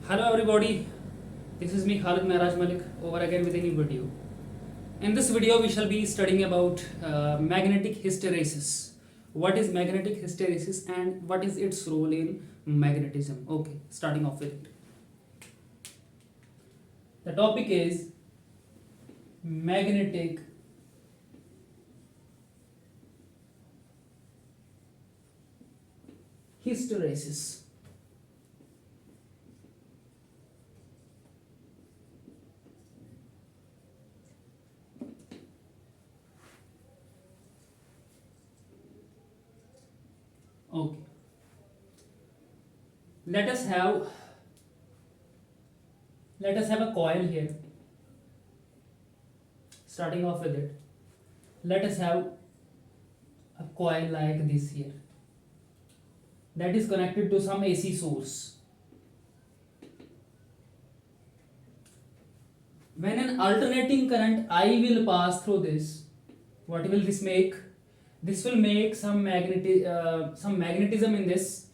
Hello everybody, this is me Khalid Mehraj Malik over again with a new video. In this video we shall be studying about magnetic hysteresis. What is magnetic hysteresis and what is its role in magnetism? Okay, starting off with it. The topic is magnetic hysteresis. Okay. Let us have a coil here. Starting off with it. Let us have a coil like this here. That is connected to some AC source. When an alternating current I will pass through this, what will this make? This will make some magnetism in this,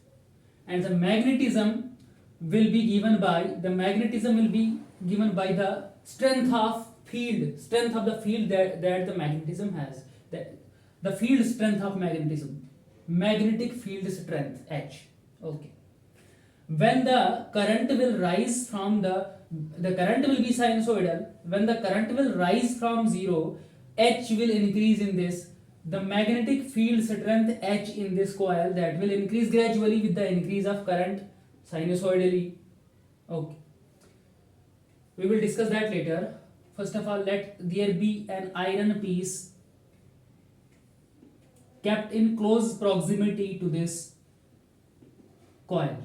and the magnetism will be given by the strength of the field that the magnetism has, the field strength of magnetism, magnetic field strength H. Okay. When the current will rise from the current will be sinusoidal. When the current will rise from 0, H will increase in this. The magnetic field strength H in this coil, that will increase gradually with the increase of current sinusoidally. Okay. We will discuss that later. First of all, let there be an iron piece kept in close proximity to this coil.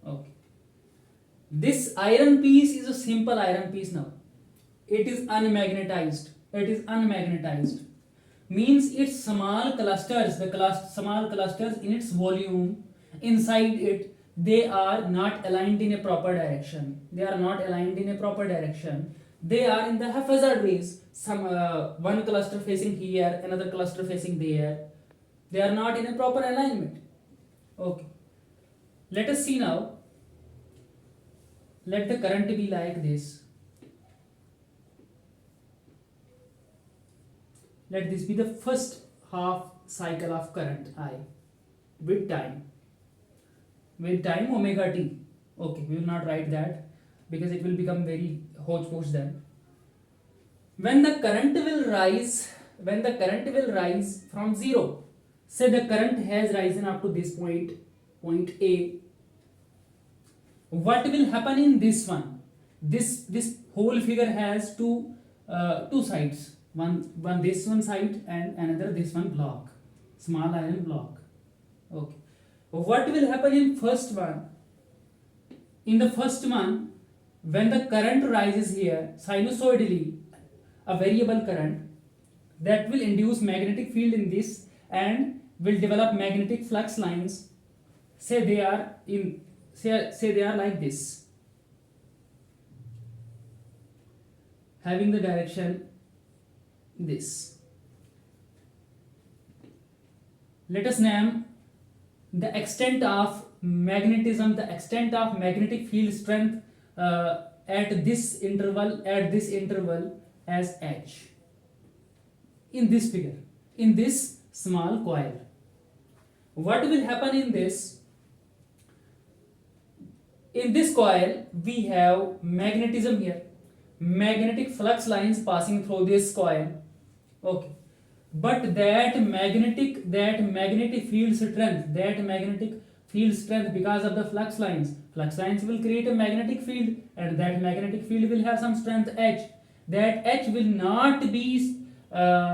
Okay. This iron piece is a simple iron piece now. It is unmagnetized. Means its small clusters, small clusters in its volume inside it, they are not aligned in a proper direction. They are in the haphazard ways. Some one cluster facing here, another cluster facing there. They are not in a proper alignment. Okay. Let us see now. Let the current be like this. Let this be the first half cycle of current I with time omega t. Okay, we will not write that because it will become very hodgepodge then. When the current will rise from 0, say the current has risen up to this point A, what will happen in this one? This whole figure has two sides. One this one side and another this one block, small iron block. Okay. What will happen in first one? In the first one, when the current rises here sinusoidally, a variable current, that will induce magnetic field in this and will develop magnetic flux lines. Say they are like this, having the direction this. Let us name the extent of magnetism, the extent of magnetic field strength at this interval as H. In this figure, in this small coil, what will happen in this? In this coil, we have magnetism here, magnetic flux lines passing through this coil. Okay. But that magnetic field strength, because of the flux lines will create a magnetic field, and that magnetic field will have some strength H. That H will not be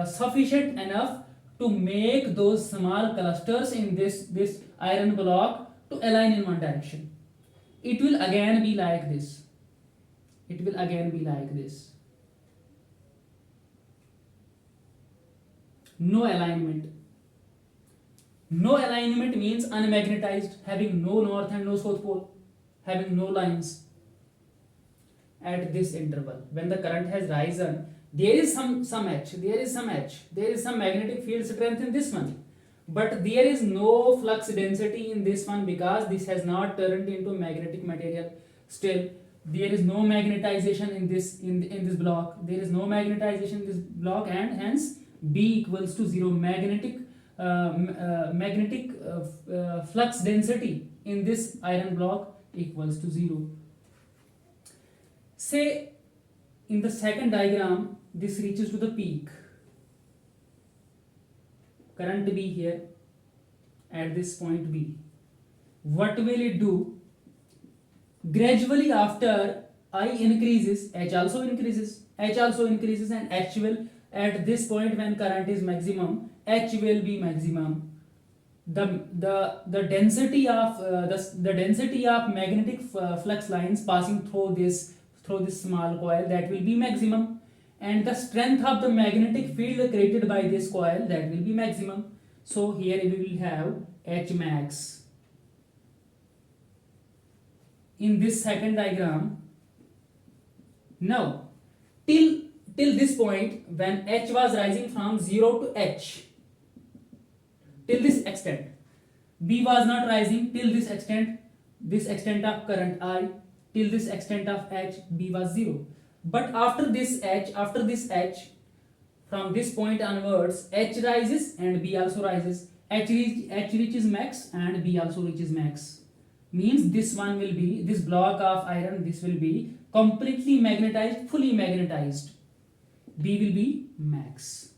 sufficient enough to make those small clusters in this iron block to align in one direction. It will again be like this. No alignment means unmagnetized, having no north and no south pole, having no lines at this interval. When the current has risen, there is some magnetic field strength in this one, but there is no flux density in this one because this has not turned into magnetic material. Still there is no magnetization in this block. There is no magnetization in this block, and hence B equals to 0. Magnetic flux density in this iron block equals to 0. Say in the second diagram this reaches to the peak. Current B here at this point B. What will it do? Gradually after I increases, H also increases, and H will, at this point when current is maximum, H will be maximum. The density of magnetic flux lines passing through this small coil, that will be maximum, and the strength of the magnetic field created by this coil, that will be maximum. So here we will have H max. In this second diagram, now till this point when H was rising from 0 to H, till this extent, B was not rising till this extent of current I, till this extent of H, B was 0. But after this H, from this point onwards, H rises and B also rises. H reaches max and B also reaches max. Means this block of iron, this will be completely magnetized, fully magnetized. B will be max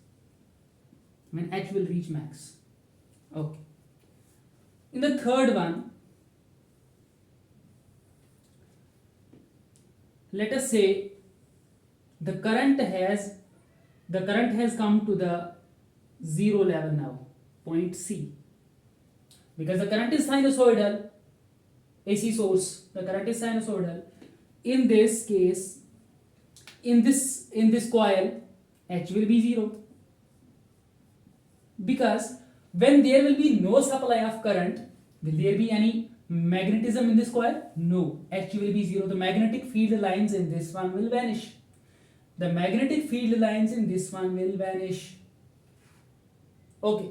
when H will reach max. Okay. In the third one, let us say the current has come to the 0 level now, point C, because the current is sinusoidal. AC source, the current is sinusoidal. In this case, in this coil, H will be 0, because when there will be no supply of current, will there be any magnetism in this coil? No, H will be 0. The magnetic field lines in this one will vanish. Okay,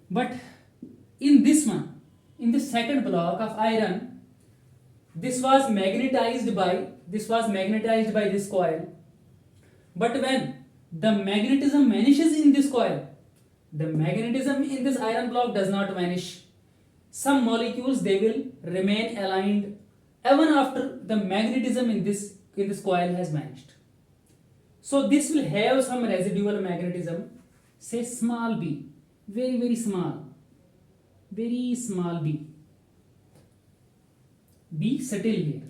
but in this one, in the second block of iron, this was magnetized by this coil. But when the magnetism vanishes in this coil, the magnetism in this iron block does not vanish. Some molecules, they will remain aligned even after the magnetism in this coil has vanished. So this will have some residual magnetism, say small b, very small b settle here.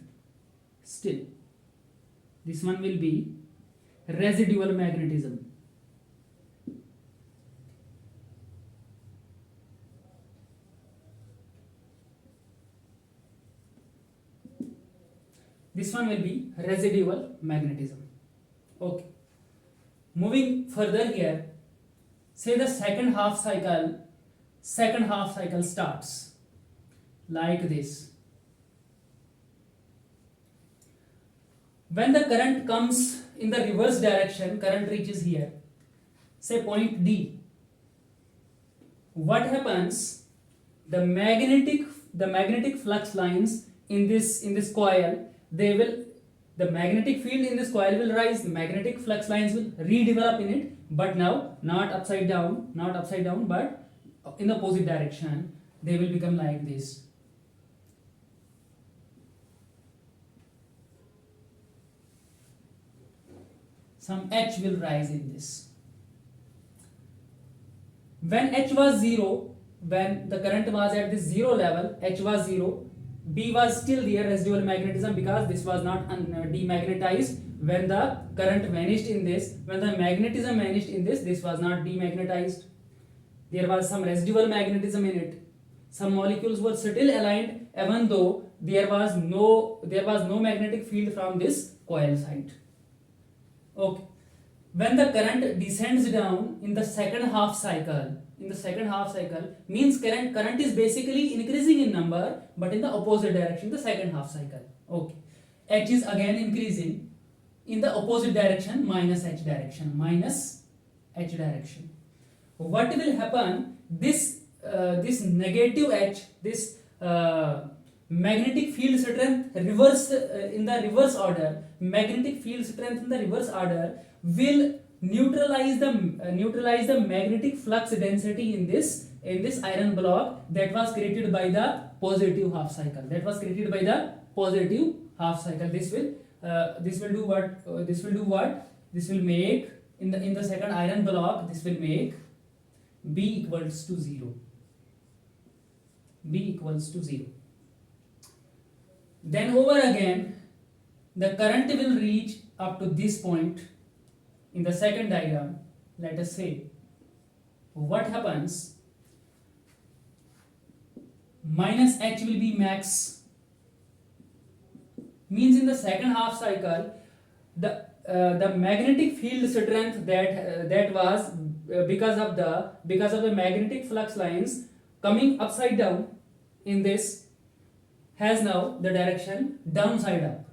Still this one will be residual magnetism. This one will be residual magnetism. Okay, moving further here, say the second half cycle starts like this. When the current comes in the reverse direction, current reaches here, say point D. What happens? The magnetic flux lines in this coil, the magnetic field in this coil will rise, the magnetic flux lines will redevelop in it, but now not upside down, but in the opposite direction. They will become like this. Some H will rise in this. When H was 0, when the current was at this 0 level, H was 0, B was still there, residual magnetism, because this was not demagnetized. When the current vanished in this, when the magnetism vanished in this was not demagnetized. There was some residual magnetism in it. Some molecules were still aligned even though there was no magnetic field from this coil side. Okay. When the current descends down in the second half cycle, means current is basically increasing in number, but in the opposite direction, the second half cycle. Okay. H is again increasing in the opposite direction, minus H direction. what will happen, this negative H, this magnetic field strength reverse in the reverse order, magnetic field strength in the reverse order will neutralize the magnetic flux density in this iron block that was created by the positive half cycle, this will do what, this will make in the second iron block, this will make B equals to 0. Then over again the current will reach up to this point in the second diagram. Let us say what happens, minus H will be max, means in the second half cycle the magnetic field strength that was because of the magnetic flux lines coming upside down in this has now the direction downside up,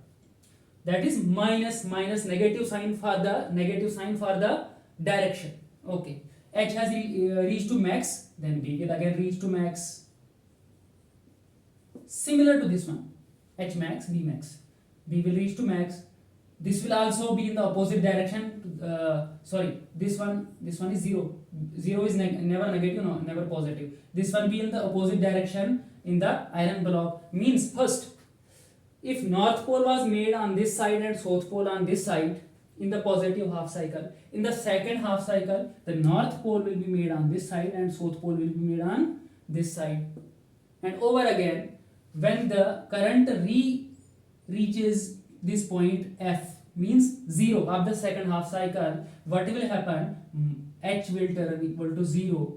that is minus negative sign for the direction. Okay, H has reached to max, then B will again reach to max, similar to this one, H max, B max. B will reach to max, this will also be in the opposite direction, this one is 0 is never negative, no, never positive, this one be in the opposite direction in the iron block. Means first, if north pole was made on this side and south pole on this side in the positive half cycle, in the second half cycle the north pole will be made on this side and south pole will be made on this side. And over again, when the current reaches this point F, means 0 of the second half cycle, what will happen, H will turn equal to 0,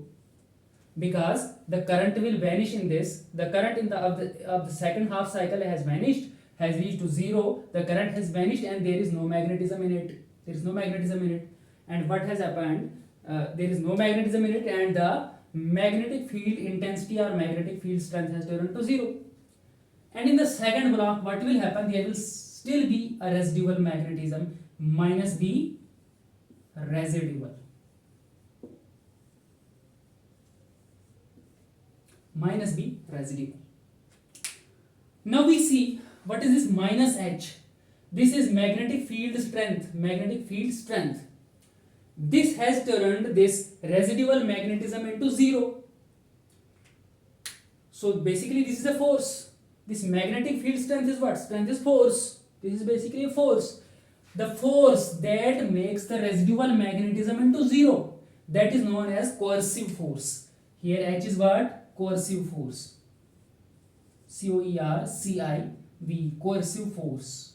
because the current will vanish in this, the current of the second half cycle has vanished, has reached to 0, the current has vanished and there is no magnetism in it, and what has happened, there is no magnetism in it and the magnetic field intensity or magnetic field strength has turned to 0. And in the second block, what will happen, there will still be a residual magnetism, minus B residual. Now we see what is this minus H. This is magnetic field strength. This has turned this residual magnetism into 0. So basically this is a force. This magnetic field strength is what? Strength is force. This is basically a force. The force that makes the residual magnetism into 0, that is known as coercive force. Here H is what? Coercive force. COERCIV, coercive force.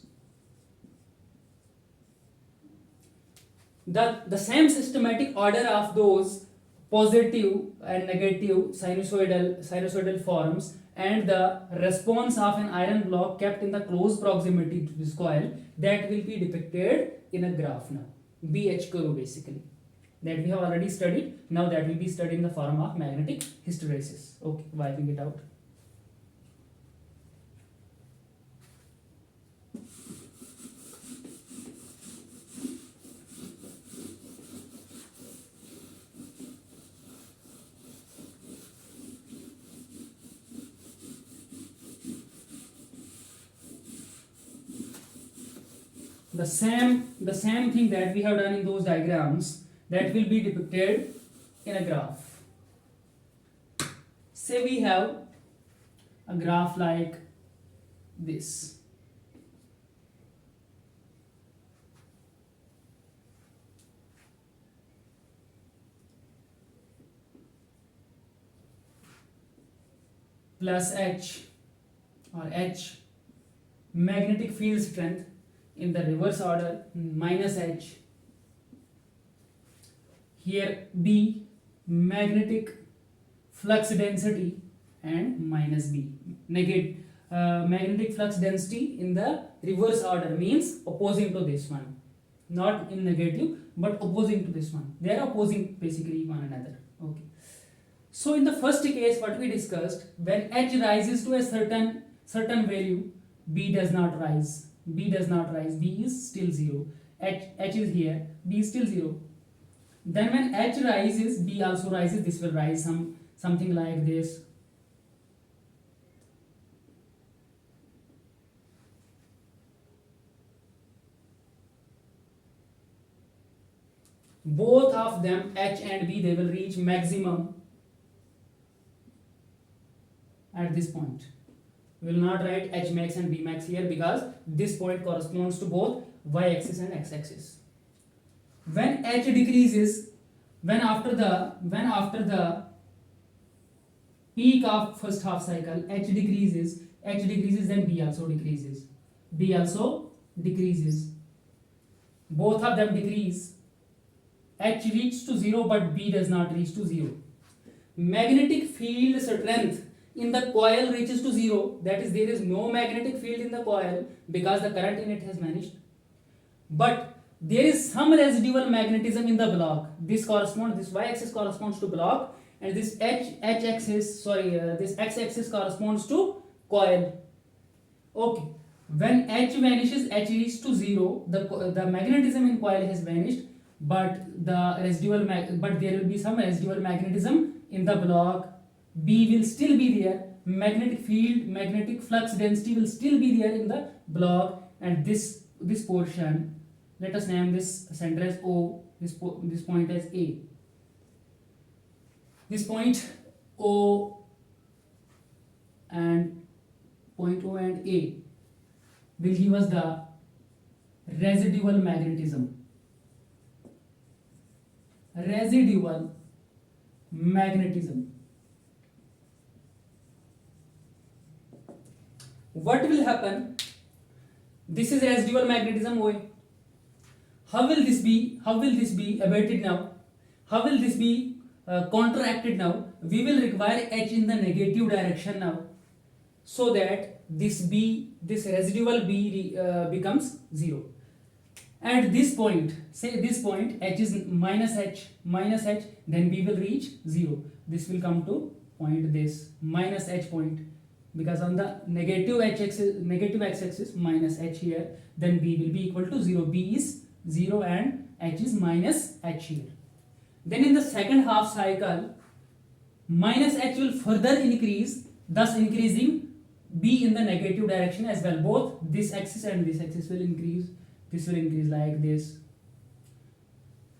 The same systematic order of those positive and negative sinusoidal forms and the response of an iron block kept in the close proximity to this coil, that will be depicted in a graph now. BH curve basically, that we have already studied. Now that will be studied in the form of magnetic hysteresis. Okay, wiping it out. The same thing that we have done in those diagrams, that will be depicted in a graph. Say we have a graph like this. Plus H or H, magnetic field strength in the reverse order, minus H. Here B, magnetic flux density, and minus B, magnetic flux density in the reverse order, means opposing to this one, not in negative but opposing to this one. They are opposing basically one another. Okay. So in the first case, what we discussed, when H rises to a certain value, B does not rise. B is still 0. H is here, B is still 0. Then when H rises, B also rises. This will rise something like this. Both of them, H and B, they will reach maximum at this point. We will not write H max and B max here because this point corresponds to both y axis and x axis. When H decreases, when after the peak of first half cycle H decreases, then B also decreases. Both of them decrease. H reaches to 0 but B does not reach to 0. Magnetic field strength in the coil reaches to 0, that is, there is no magnetic field in the coil because the current in it has vanished. But there is some residual magnetism in the block. This y-axis corresponds to block, and this this x-axis corresponds to coil. Okay. When H vanishes, H reaches to 0. The magnetism in coil has vanished, but there will be some residual magnetism in the block. B will still be there. Magnetic field, magnetic flux density will still be there in the block, and this portion, let us name this center as O, this point as A. This point O and A will give us the residual magnetism. What will happen? This is residual magnetism OA. How will this be abated now? How will this be contracted now? We will require H in the negative direction now, so that this residual B becomes 0. At this point, say this point, H is minus H, then B will reach 0. This will come to point this minus H point, because on the negative x-axis minus H here, then B will be equal to 0. B is 0 and H is minus H here. Then in the second half cycle, minus H will further increase, thus increasing B in the negative direction as well. Both this axis and this axis will increase. This will increase like this.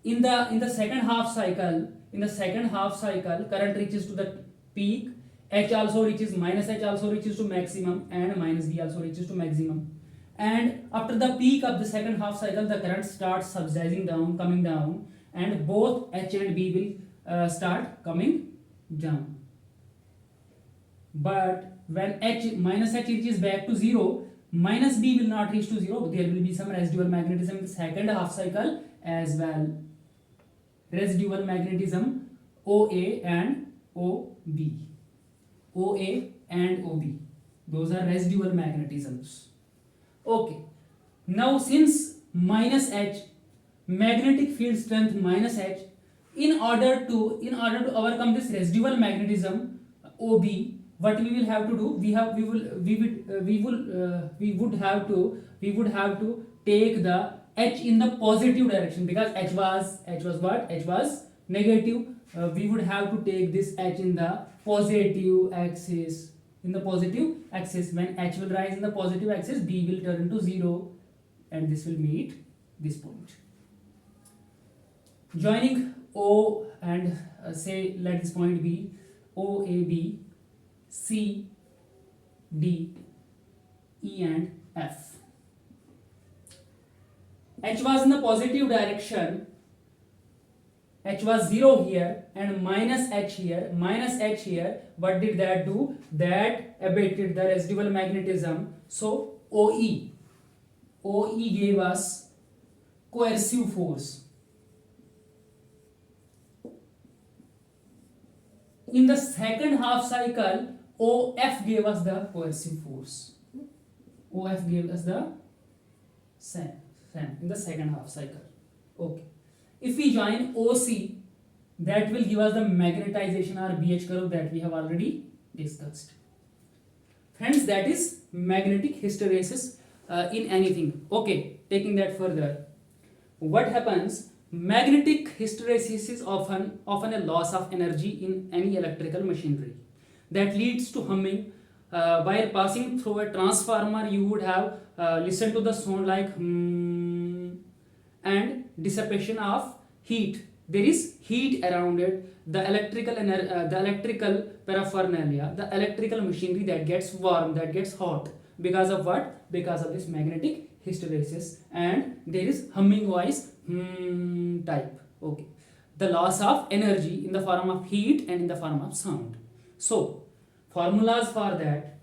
In the second half cycle, current reaches to the peak. H also reaches, minus H also reaches to maximum, and minus B also reaches to maximum. And after the peak of the second half cycle, the current starts subsiding down, coming down, and both H and B will start coming down. But when minus H reaches back to 0, minus B will not reach to 0. There will be some residual magnetism in the second half cycle as well. Residual magnetism OA and OB. Those are residual magnetisms. Okay. Now since minus H, magnetic field strength minus H, in order to overcome this residual magnetism OB, what we will have to do, we would have to take the H in the positive direction, because H was negative. We would have to take this H in the positive axis. When H will rise in the positive axis, B will turn into 0, and this will meet this point. Joining O and let this point be OAB, C, D, E and F. H was in the positive direction. H was 0 here and minus H here. What did that do? That abated the residual magnetism. So OE gave us coercive force. In the second half cycle, OF gave us the coercive force. OF gave us the same in the second half cycle. Okay. If we join OC, that will give us the magnetization or BH curve that we have already discussed. Friends, that is magnetic hysteresis in anything. Okay, taking that further. What happens Magnetic hysteresis is often a loss of energy in any electrical machinery that leads to humming. While passing through a transformer, you would have listened to the sound like and dissipation of heat. There is heat around it. The electrical paraphernalia, the electrical machinery that gets warm, that gets hot. Because of what? Because of this magnetic hysteresis, and there is humming voice type. Okay, the loss of energy in the form of heat and in the form of sound. So formulas for that: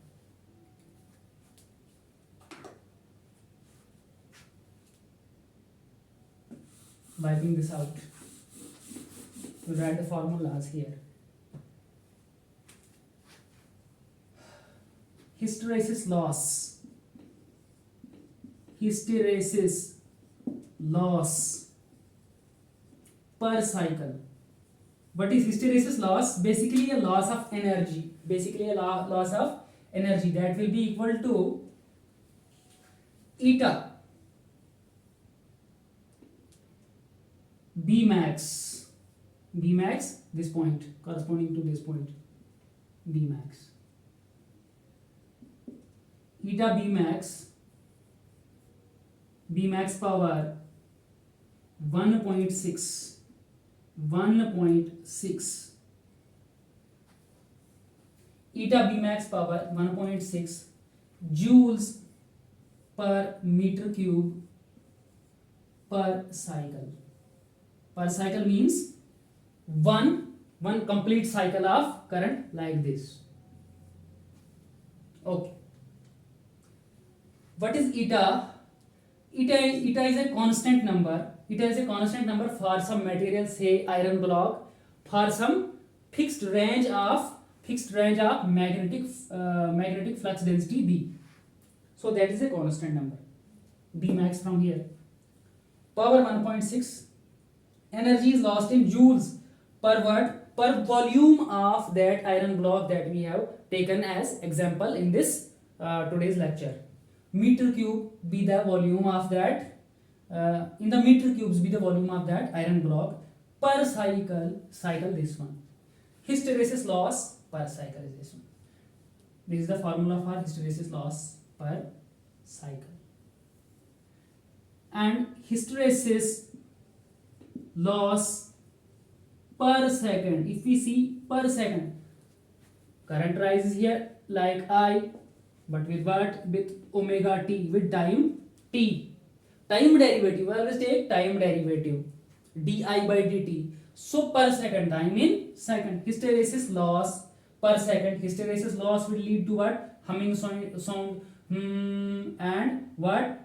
wiping this out, we write the formulas here. Hysteresis loss per cycle. What is hysteresis loss? Basically a loss of energy. Loss of energy that will be equal to eta B max, this point corresponding to this point, B max, eta B max power 1.6 eta B max power 1.6 joules per meter cube per cycle. Per cycle means one complete cycle of current like this. Okay. What is eta? Eta is a constant number. Eta is a constant number for some material, say iron block, for some fixed range of magnetic flux density B. So that is a constant number. B max from here. Power 1.6. Energy is lost in joules per what? Per volume of that iron block that we have taken as example in this today's lecture. Meter cube be the volume of that. In the meter cubes be the volume of that iron block per cycle this one. Hysteresis loss per cycle is this one. This is the formula for hysteresis loss per cycle. And hysteresis loss per second, if we see per second, current rises here like I, but with what? With omega t, with time t. Time derivative, always take time derivative, di by dt. So per second, time in second. Hysteresis loss per second. Hysteresis loss will lead to what? Humming sound and what?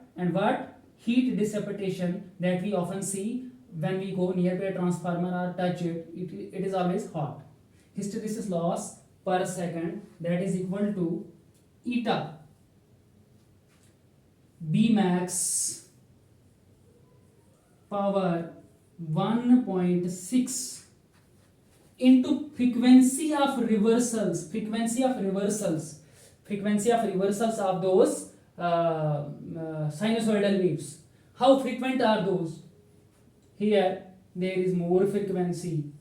Heat dissipation that we often see when we go near to a transformer or touch it. It is always hot. Hysteresis loss per second, that is equal to eta B max power 1.6 into frequency of reversals of those sinusoidal waves. How frequent are those? Here there is more frequency,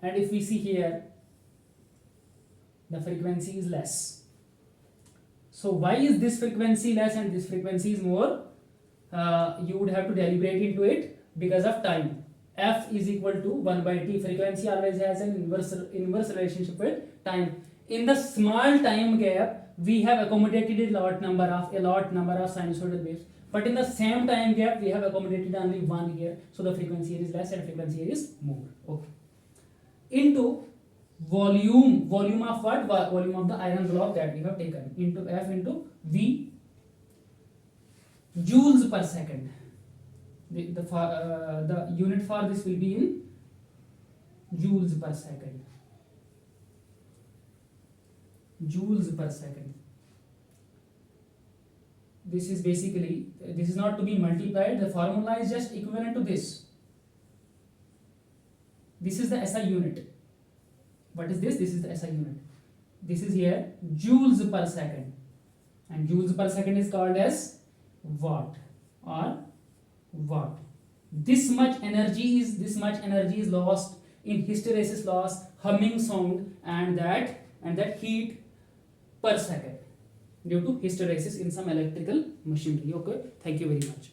and if we see here, the frequency is less. So why is this frequency less and this frequency is more? You would have to deliberate into it because of time. F is equal to 1 by t. Frequency always has an inverse relationship with time. In the small time gap, we have accommodated a lot number of sinusoidal waves. But in the same time gap, we have accommodated only one here. So the frequency here is less and frequency here is more. Okay. Into volume of what? Volume of the iron block that we have taken, into F into V joules per second. The unit for this will be in joules per second. Joules per second. This is basically, this is not to be multiplied. The formula is just equivalent to this. This is the SI unit. What is this? This is the SI unit. This is here joules per second, and joules per second is called as watt or watt. This much energy is lost in hysteresis loss, humming sound, and that heat per second due to hysteresis in some electrical machinery. Okay, thank you very much.